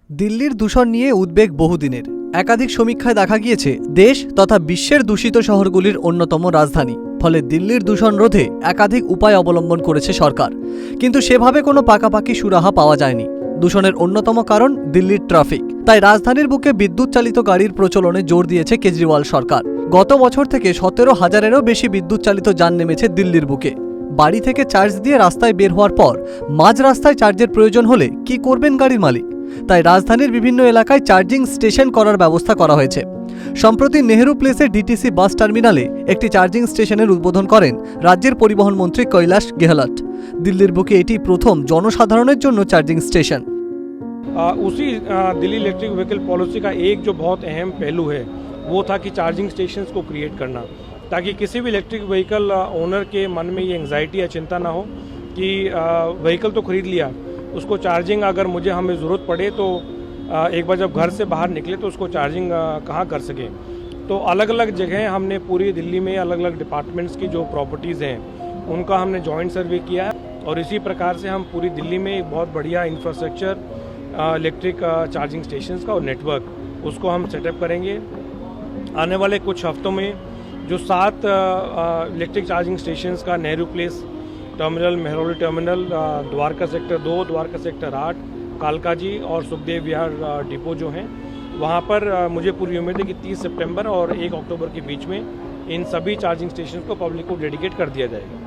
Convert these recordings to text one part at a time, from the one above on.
দিল্লির দূষণ নিয়ে উদ্বেগ বহুদিনের। একাধিক সমীক্ষায় দেখা গিয়েছে দেশ তথা বিশ্বের দূষিত শহরগুলির অন্যতম রাজধানী। ফলে দিল্লির দূষণ রোধে একাধিক উপায় অবলম্বন করেছে সরকার, কিন্তু সেভাবে কোনো পাকাপাকি সুরাহা পাওয়া যায়নি। দূষণের অন্যতম কারণ দিল্লির ট্রাফিক। তাই রাজধানীর বুকে বিদ্যুৎ চালিত গাড়ির প্রচলনে জোর দিয়েছে কেজরিওয়াল সরকার। গত বছর থেকে 17,000-এরও বেশি বিদ্যুৎ চালিত যান নেমেছে দিল্লির বুকে। বাড়ি থেকে চার্জ দিয়ে রাস্তায় বের হওয়ার পর মাঝ রাস্তায় চার্জের প্রয়োজন হলে কি করবেন গাড়ির মালিক? তাই রাজধানীর বিভিন্ন এলাকায় চার্জিং স্টেশন করার ব্যবস্থা করা হয়েছে। সম্প্রতি নেহেরু প্লেসের ডিটিসি বাস টার্মিনালে একটি চার্জিং স্টেশনের উদ্বোধন করেন রাজ্যের পরিবহন মন্ত্রী কৈলাশ গেহলট। দিল্লির বুকে এটি প্রথম জনসাধারণের জন্য চার্জিং স্টেशन। उसी दिल्ली इलेक्ट्रिक व्हीकल पॉलिसी का एक जो बहुत अहम पहलू है वो था कि चार्जिंग स्टेशंस को क्रिएट करना, ताकि किसी भी इलेक्ट्रिक व्हीकल ओनर के मन में ये एंग्जाइटी या चिंता ना हो कि व्हीकल तो खरीद लिया, उसको चार्जिंग अगर हमें ज़रूरत पड़े तो एक बार जब घर से बाहर निकले तो उसको चार्जिंग कहाँ कर सकें। तो अलग अलग जगह हमने पूरी दिल्ली में अलग अलग डिपार्टमेंट्स की जो प्रॉपर्टीज़ हैं उनका हमने जॉइंट सर्वे किया है, और इसी प्रकार से हम पूरी दिल्ली में एक बहुत बढ़िया इंफ्रास्ट्रक्चर इलेक्ट्रिक चार्जिंग स्टेशंस का और नेटवर्क उसको हम सेटअप करेंगे। आने वाले कुछ हफ्तों में जो 7 इलेक्ट्रिक चार्जिंग स्टेशंस का Nehru place terminal, Mehrauli terminal, Dwarka sector 2, Dwarka sector 8, कालका जी और सुखदेव विहार डिपो जो हैं वहाँ पर मुझे पूरी उम्मीद है कि 30 सितंबर और 1 अक्टूबर के बीच में इन सभी चार्जिंग स्टेशन को पब्लिक को डेडिकेट कर दिया जाएगा।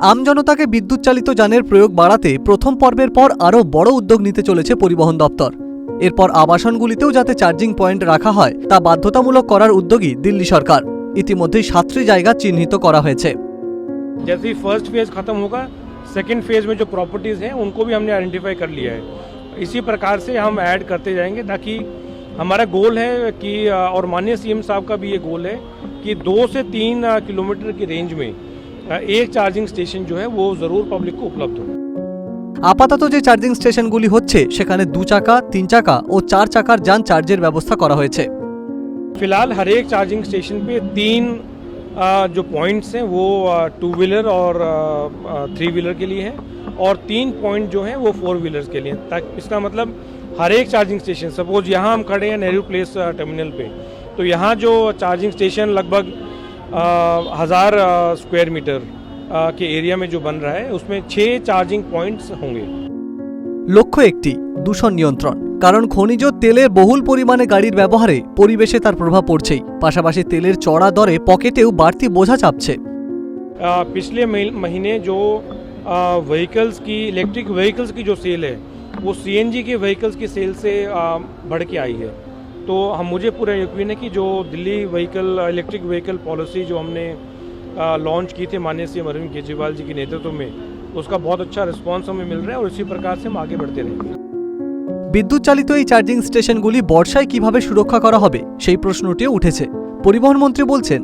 আম জনতাকে বিদ্যুৎ চালিত যানের প্রয়োগ বাড়াতে প্রথম পর্বের পর আরও বড় উদ্যোগ নিতে চলেছে পরিবহন দপ্তর। এরপর আবাসনগুলিতেও যাতে চার্জিং পয়েন্ট রাখা হয় তা বাধ্যতামূলক করার উদ্যোগী দিল্লি সরকার। ইতিমধ্যেই 7টি জায়গা চিহ্নিত করা হয়েছে। जैसे ही फर्स्ट फेज खत्म होगा, सेकेंड फेज में जो प्रॉपर्टीज़ हैं उनको भी हमने आइडेंटिफाई कर लिया है। इसी प्रकार से हम ऐड करते जाएंगे, ताकि हमारा गोल है कि और माननीय सीएम साहब का भी ये गोल है कि 2 से 3 किलोमीटर की रेंज में एक चार्जिंग स्टेशन जो है वो ज़रूर पब्लिक को उपलब्ध हो। আপাতত যে চার্জিং স্টেশনগুলি হচ্ছে সেখানে 2 চাকা, 3 চাকা ও 4 চাকার যান চার্জের ব্যবস্থা করা হয়েছে। फिलहाल हर एक चार्जिंग स्टेशन पे 3 जो पॉइंट्स हैं वो 2 व्हीलर और 3 व्हीलर के लिए हैं, और 3 पॉइंट जो हैं वो 4 व्हीलर्स के लिए। ताकि इसका मतलब हर एक चार्जिंग स्टेशन, सपोज यहाँ हम खड़े हैं नेहरू प्लेस टर्मिनल पे, तो यहाँ जो चार्जिंग स्टेशन लगभग 1000 स्क्वायर मीटर के एरिया में जो बन रहा है उसमें 6 चार्जिंग पॉइंट्स होंगे। লক্ষ্য একটি, দূষণ নিয়ন্ত্রণ। কারণ খনিজ তেলের বহুল পরিমাণে গাড়ির ব্যবহারে পরিবেশে তার প্রভাব পড়ছেই, পাশাপাশি তেলের চড়া দরে পকেটেও বাড়তি বোঝা চাপছে। पिछले महीने जो व्हीकल्स की, इलेक्ट्रिक व्हीकल्स की जो सेल है वो सीएनजी के व्हीकल्स की सेल से बढ़ के आई है। तो मुझे पूरा यकीन है कि जो दिल्ली इलेक्ट्रिक व्हीकल पॉलिसी जो हमने लॉन्च की थी माननीय सीएम अरविंद केजरीवाल जी के नेतृत्व में, उसका बहुत अच्छा रिस्पॉन्स हमें मिल रहा है, और इसी प्रकार से हम आगे बढ़ते रहेंगे। বিদ্যুৎ চালিত এই চার্জিং স্টেশনগুলি বর্ষায় কিভাবে সুরক্ষা করা হবে সেই প্রশ্নটিও উঠেছে। পরিবহন মন্ত্রী বলছেন,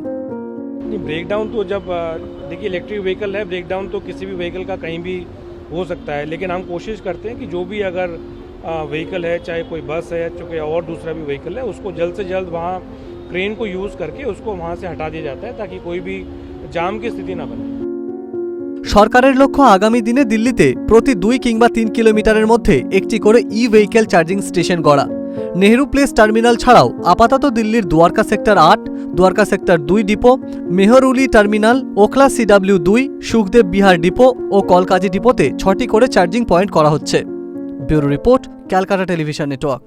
ब्रेकडाउन तो जब देखिए इलेक्ट्रिक व्हीकल है, ब्रेकडाउन तो किसी भी व्हीकल का कहीं भी हो सकता है, लेकिन हम कोशिश करते हैं कि जो भी अगर व्हीकल है, चाहे कोई बस है, चाहे और दूसरा भी व्हीकल है, उसको जल्द से जल्द वहाँ क्रेन को यूज़ करके उसको वहाँ से हटा दिया जाता है, ताकि कोई भी जाम की स्थिति ना बने। সরকারের লক্ষ্য আগামী দিনে দিল্লিতে প্রতি 2 কিংবা 3 কিলোমিটারের মধ্যে একটি করে ই-ভেহিকেল চার্জিং স্টেশন গড়া। নেহেরু প্লেস টার্মিনাল ছাড়াও আপাতত দিল্লির Dwarka sector 8, Dwarka sector 2 depot, Mehrauli terminal, Okhla CW 2, Sukhdev Vihar depot ও কলকাজি ডিপোতে 6টি করে চার্জিং পয়েন্ট করা হচ্ছে। Bureau report, Calcutta television network.